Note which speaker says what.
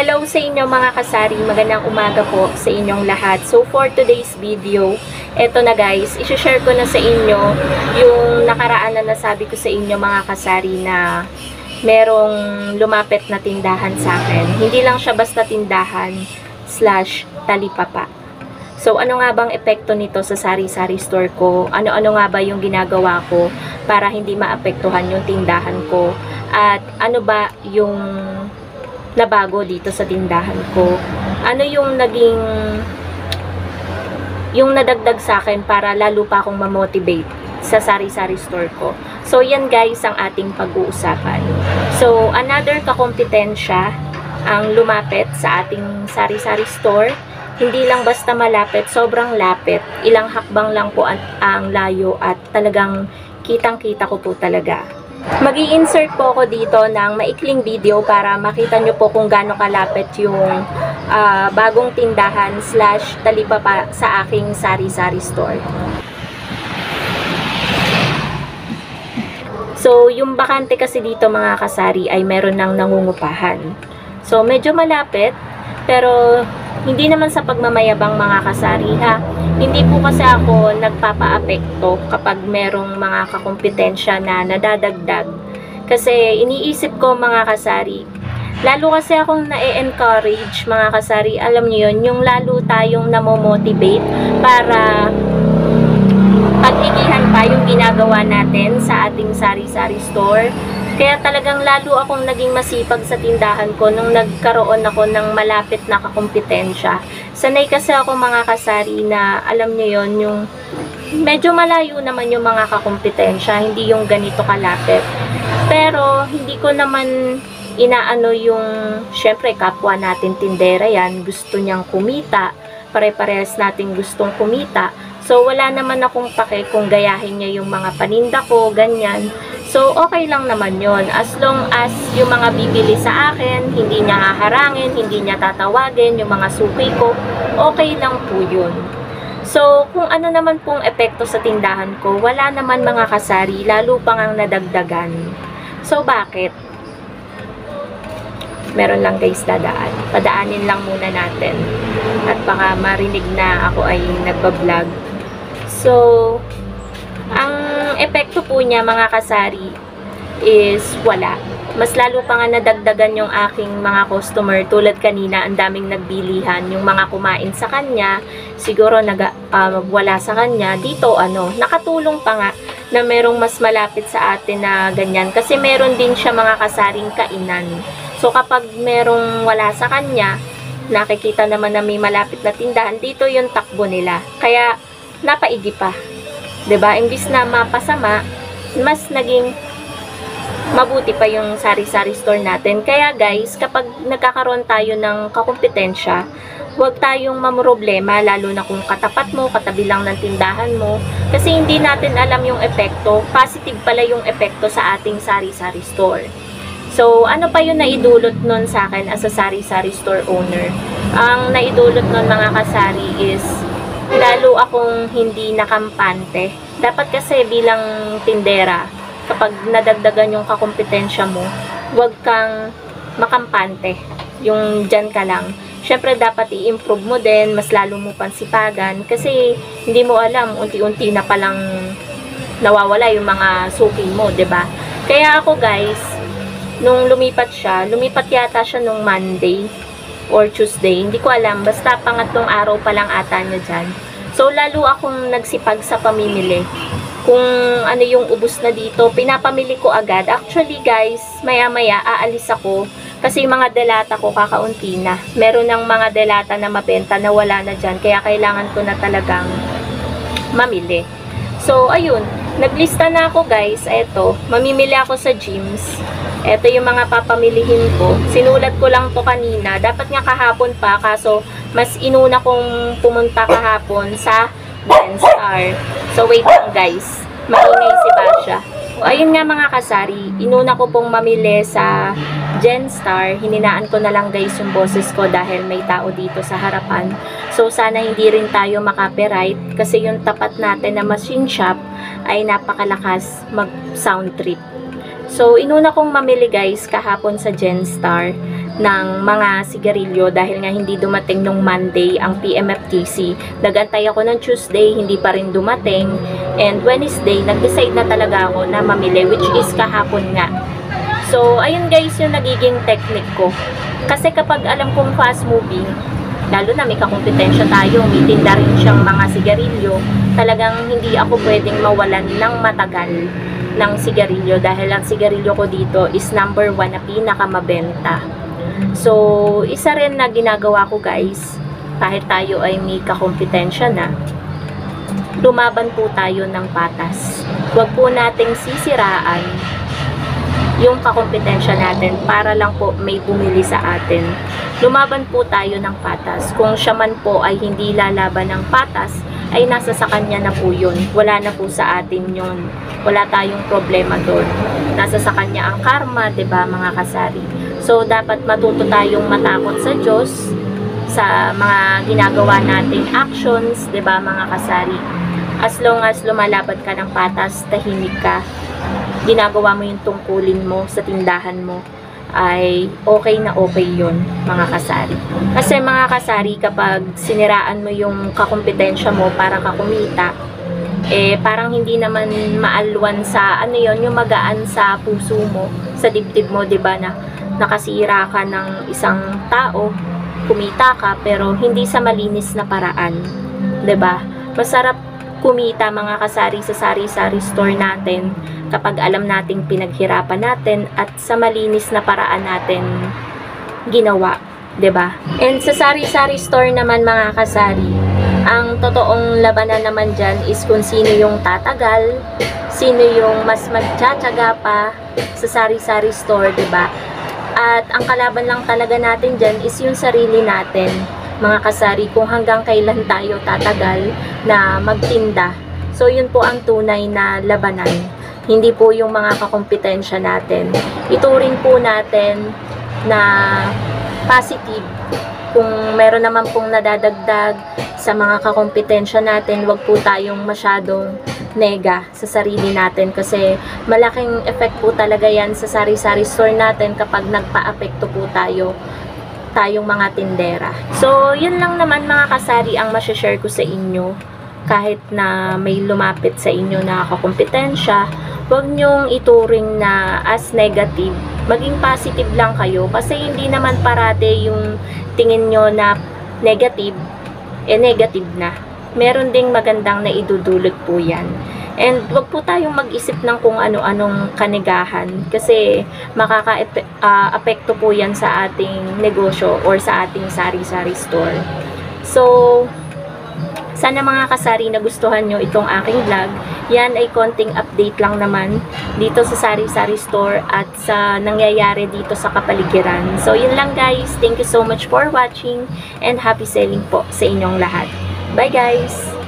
Speaker 1: Hello sa inyo mga kasari, magandang umaga po sa inyong lahat. So for today's video, eto na guys, isi-share ko na sa inyo yung nakaraan na nasabi ko sa inyo mga kasari na merong lumapit na tindahan sa akin. Hindi lang siya basta tindahan / talipapa. So ano nga bang epekto nito sa sari-sari store ko? Ano-ano nga ba yung ginagawa ko para hindi maapektuhan yung tindahan ko? At ano ba yung nabago dito sa tindahan ko? Ano yung nadagdag sa akin para lalo pa akong ma-motivate sa sari-sari store ko? So yan guys ang ating pag-uusapan. So another kakompetensya ang lumapit sa ating sari-sari store. Hindi lang basta malapit, sobrang lapit. Ilang hakbang lang po ang layo at talagang kitang-kita ko po talaga. Mag-i-insert po ako dito ng maikling video para makita nyo po kung gaano kalapit yung bagong tindahan / talipapa sa aking sari-sari store. So, yung bakante kasi dito mga kasari ay meron ng nangungupahan. So, medyo malapit, pero hindi naman sa pagmamayabang mga kasari ha. Hindi po kasi ako nagpapa-apekto kapag merong mga kakompetensya na nadadagdag. Kasi iniisip ko mga kasari, lalo kasi akong na-encourage mga kasari, alam niyo yun, yung lalo tayong namomotivate para pag-igihan pa yung ginagawa natin sa ating sari-sari store. Kaya talagang lalo akong naging masipag sa tindahan ko nung nagkaroon ako ng malapit na kakompetensya. Sanay kasi ako mga kasari na alam niyo yon, yung medyo malayo naman yung mga kakompetensya, hindi yung ganito kalapit. Pero hindi ko naman inaano yung, syempre kapwa natin tindera yan, gusto niyang kumita, pare-parehas natin gustong kumita. So wala naman akong pake kung gayahin niya yung mga paninda ko, ganyan. So, okay lang naman yon. As long as yung mga bibili sa akin, hindi niya haharangin, hindi niya tatawagin, yung mga suki ko, okay lang po yun. So, kung ano naman pong epekto sa tindahan ko, wala naman mga kasari, lalo pang ang nadagdagan. So, bakit? Meron lang guys dadaan. Padaanin lang muna natin. At baka marinig na ako ay nagbablog. So, ang epekto po niya mga kasari is wala. Mas lalo pa nga nadagdagan yung aking mga customer. Tulad kanina, ang daming nagbilihan. Yung mga kumain sa kanya, siguro wala sa kanya. Dito, nakatulong pa nga na merong mas malapit sa atin na ganyan. Kasi meron din siya mga kasaring kainan. So, kapag merong wala sa kanya, nakikita naman na may malapit na tindahan, dito yung takbo nila. Kaya, napaigi pa. 'Di ba? Imbis na mapasama, mas naging mabuti pa yung sari-sari store natin. Kaya guys, kapag nagkakaroon tayo ng kakompetensya, huwag tayong mamroblema, lalo na kung katapat mo, katabi lang ng tindahan mo. Kasi hindi natin alam yung epekto. Positive pala yung epekto sa ating sari-sari store. So, ano pa yung naidulot nun sa akin as a sari-sari store owner? Ang naidulot nun mga kasari is lalo akong hindi nakampante. Dapat kasi bilang tindera, kapag nadagdagan yung kakompetensya mo, huwag kang makampante. Yung dyan ka lang. Syempre dapat i-improve mo din, mas lalo mo pansipagan. Kasi hindi mo alam, unti-unti na palang nawawala yung mga suki mo, 'di ba? Kaya ako guys, nung lumipat yata siya nung Monday or Tuesday, hindi ko alam, basta pangatlong araw pa lang ata niya dyan. So, lalo akong nagsipag sa pamimili. Kung ano yung ubos na dito, pinapamili ko agad. Actually guys, maya-maya aalis ako kasi yung mga delata ko kakaunti na. Meron ng mga delata na mabenta na wala na dyan, kaya kailangan ko na talagang mamili. So, ayun, naglista na ako guys. Eto, mamimili ako sa gyms. Ito yung mga papamilihin ko. Sinulat ko lang to kanina. Dapat nga kahapon pa, kaso mas inuna kong pumunta kahapon sa Genstar. So, wait lang guys. Maingay si Basha. O, ayun nga mga kasari, inuna ko pong mamili sa Genstar. Hininaan ko na lang guys yung boses ko dahil may tao dito sa harapan. So, sana hindi rin tayo makapiright kasi yung tapat natin na machine shop ay napakalakas mag-sound trip. So, inuna kong mamili guys kahapon sa Genstar. ng mga sigarilyo dahil nga hindi dumating nung Monday ang PMFTC. Nagantay ako ng Tuesday, hindi pa rin dumating. And Wednesday, nag-decide na talaga ako na mamili, which is kahapon nga. So, ayun guys yung nagiging technique ko. Kasi kapag alam kong fast moving, lalo na may kakompetensya tayo, may tinda rin siyang mga sigarilyo, talagang hindi ako pwedeng mawalan ng matagal ng sigarilyo dahil ang sigarilyo ko dito is number 1 na pinakamabenta. So, isa rin na ginagawa ko guys, kahit tayo ay may kakompetensya na, lumaban po tayo ng patas. Huwag po nating sisiraan yung kakompetensya natin para lang po may bumili sa atin. Lumaban po tayo ng patas. Kung siya man po ay hindi lalaban ng patas, ay nasa sa kanya na po yun. Wala na po sa atin yun. Wala tayong problema doon. Nasa sa kanya ang karma, 'di ba mga kasari? So, dapat matuto tayong matakot sa Diyos, sa mga ginagawa nating actions, 'di ba mga kasari? As long as lumalaban ka ng patas, tahimik ka, ginagawa mo yung tungkulin mo sa tindahan mo, ay okay na okay yun mga kasari. Kasi mga kasari, kapag siniraan mo yung kakompetensya mo para ka kumita, parang hindi naman maalwan sa ano yon, yung magaan sa puso mo, sa dibdib mo, 'di ba, na nakasira ka ng isang tao, kumita ka pero hindi sa malinis na paraan, 'di ba? Masarap kumita mga kasari sa sari-sari store natin kapag alam nating pinaghirapan natin at sa malinis na paraan natin ginawa, 'di ba? And sa sari-sari store naman mga kasari, ang totoong labanan naman dyan is kung sino yung tatagal, sino yung mas magtsatsaga pa sa sari-sari store, 'di ba? At ang kalaban lang talaga natin dyan is yung sarili natin mga kasari, kung hanggang kailan tayo tatagal na magtinda. So yun po ang tunay na labanan, hindi po yung mga kakompetensya natin. Ituring po natin na positive. Kung meron naman pong nadadagdag sa mga kakompetensya natin, wag po tayong masyadong nega sa sarili natin kasi malaking effect po talaga yan sa sari-sari store natin kapag nagpa-apekto po tayong mga tindera. So, yun lang naman mga kasari ang masashare ko sa inyo. Kahit na may lumapit sa inyo na kakompetensya, huwag nyong ituring na as negative. Maging positive lang kayo kasi hindi naman parate yung tingin nyo na negative, negative na. Meron ding magandang na idudulot po yan. And wag po tayong mag-isip ng kung ano-anong kanigahan kasi makaka-apekto po yan sa ating negosyo or sa ating sari-sari store. So, sana mga kasari nagustuhan nyo itong aking vlog. Yan ay konting update lang naman dito sa sari-sari store at sa nangyayari dito sa kapaligiran. So, yun lang guys. Thank you so much for watching and happy selling po sa inyong lahat. Bye guys!